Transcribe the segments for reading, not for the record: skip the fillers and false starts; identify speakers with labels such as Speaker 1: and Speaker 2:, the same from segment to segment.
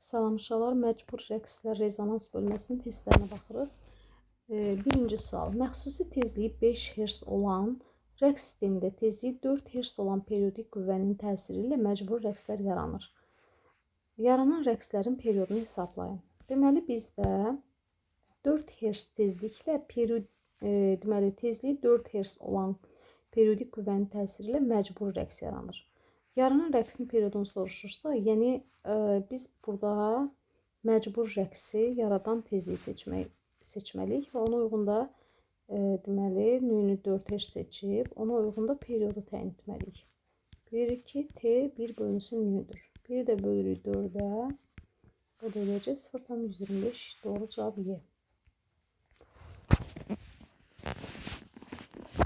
Speaker 1: Salam uşaqlar, məcbur rəqslər rezonans bölməsinin testlərinə baxırıq. Birinci sual. Məxsusi tezliyi 5 Hz olan rəqs sistemində tezliyi 4 Hz olan periodik qüvvənin təsiri ilə məcbur rəqslər yaranır. Yaranan rəqslərin periodunu hesablayın. Deməli, bizdə 4 Hz tezliklə tezliyi 4 Hz olan periodik qüvvənin təsiri ilə məcbur rəqs yaranır. Yaranan rəqsin periodunu soruşursa, yəni biz burada məcbur rəqsi yaradan tezliyi seçməliyik və ona uyğun da deməli növünü 4 Hz seçib, ona uyğun da periodu təyin etməliyik. Bilirik ki, T 1 bölünsün növüdür. 1 də bölürük 4-ə. O da eləcək 0,125. Doğru cavab Y.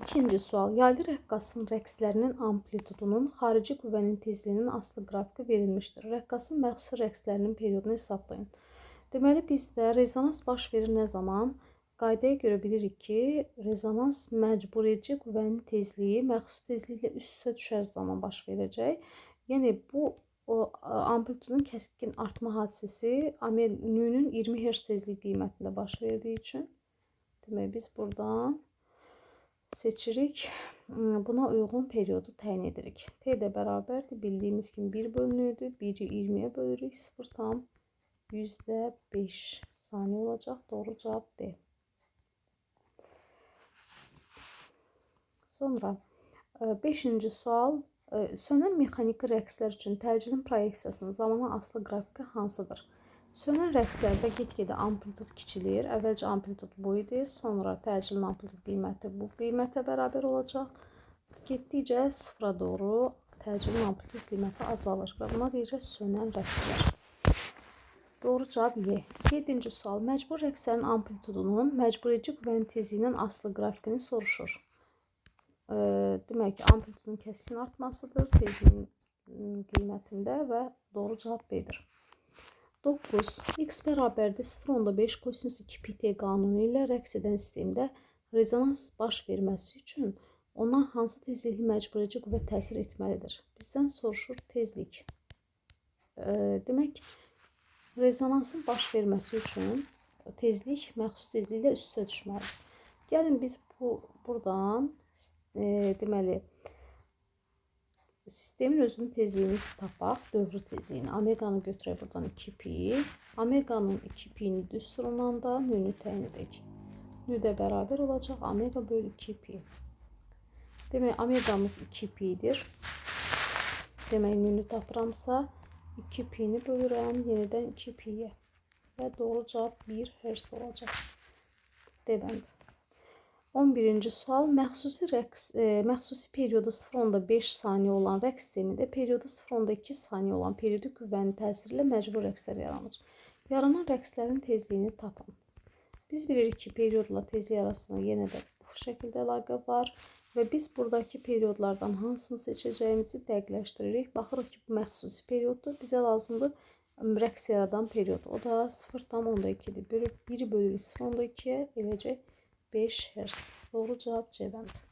Speaker 1: İkinci sual. Yaylı rəqqasın rəqslərinin amplitudunun xarici qüvvənin tezliyinin asılı qrafiki verilmişdir. Rəqqasın məxsusi rəqslərinin periodunu hesablayın. Deməli, bizdə rezonans baş verir nə zaman? Qaydaya görə bilirik ki, rezonans məcbur edici qüvvənin tezliyi məxsusi tezliklə üst-üstə düşər zaman baş verəcək. Yəni, bu amplitudun kəskin artma hadisəsi növünün 20 Hz tezlik qiymətində baş verdiyi üçün demək, biz buradan seçirik. Buna uyğun periodu təyin edirik. T də bərabərdir. Bildiyimiz kimi 1 bölünürdü. 1-i 20-yə bölürük. 0,5 saniyə olacaq. Doğru cavab D. Sonra 5-ci sual. Sönən mexaniki rəqslər üçün təcilin proyeksiyasının zamana asılı qrafiki hansıdır? Sönən rəqslərdə get-gedə amplitud kiçilir. Əvvəlcə amplitud bu idi. Sonra təcilin amplitud qiyməti bu qiymətə bərabər olacaq. Getdikcə sıfıra doğru təcilin amplitud qiyməti azalır və buna deyirik sönən rəqslər. Doğru cavab Y. 7-ci sual. Məcbur rəqslərin amplitudunun məcbur edici qüvvənin tezliyinin asılı qrafikini soruşur. Demək ki, amplitudun kəskin artmasıdır tezliyin qiymətində və doğru cavab B-dir. 9. X bərabərdir 0,5 kosinus 2 pi-t qanunu ilə rəqs edən sistemdə rezonans baş verməsi üçün ona hansı tezlikli məcbur edici qüvvə təsir etməlidir? Bizdən soruşur tezlik. Demək, rezonansın baş verməsi üçün tezlik məxsus tezliklə üst-üstə düşməlidir. Gəlin biz buradan deməli sistemin özünün tezliyini tapaq, dövrü tezliyini. Omeqanı götürək buradan 2 pi. Omeqanın 2 pi-ni düz sorundan da növünü təyin edək. Növ də bərabər olacaq omega bölü 2 pi. Demək, omeqamız 2 pi-dir. Demək, növünü tapıramsa 2 pi-ni bölürəm yenidən 2 pi-yə. Və doğru cavab 1 Hz olacaq. D bəndi. 11-ci sual. Məxsusi periodu 0,5 saniyə olan rəqs sistemində periodu 0,2 saniyə olan periodik qüvvənin təsiri ilə məcbur rəqslər yaranır. Yaranan rəqslərin tezliyini tapın. Biz bilirik ki, periodla tezlik arasında yenə də bu şəkildə əlaqə var və biz buradakı periodlardan hansını seçəcəyimizi dəqiqləşdiririk. Baxırıq ki, bu məxsusi perioddur. Bizə lazımdır rəqs yaradan period. O da 0,2-dir. 1 bölürük 0,2-yə eləcək 5 Hz. Doğru cavab C bəndi.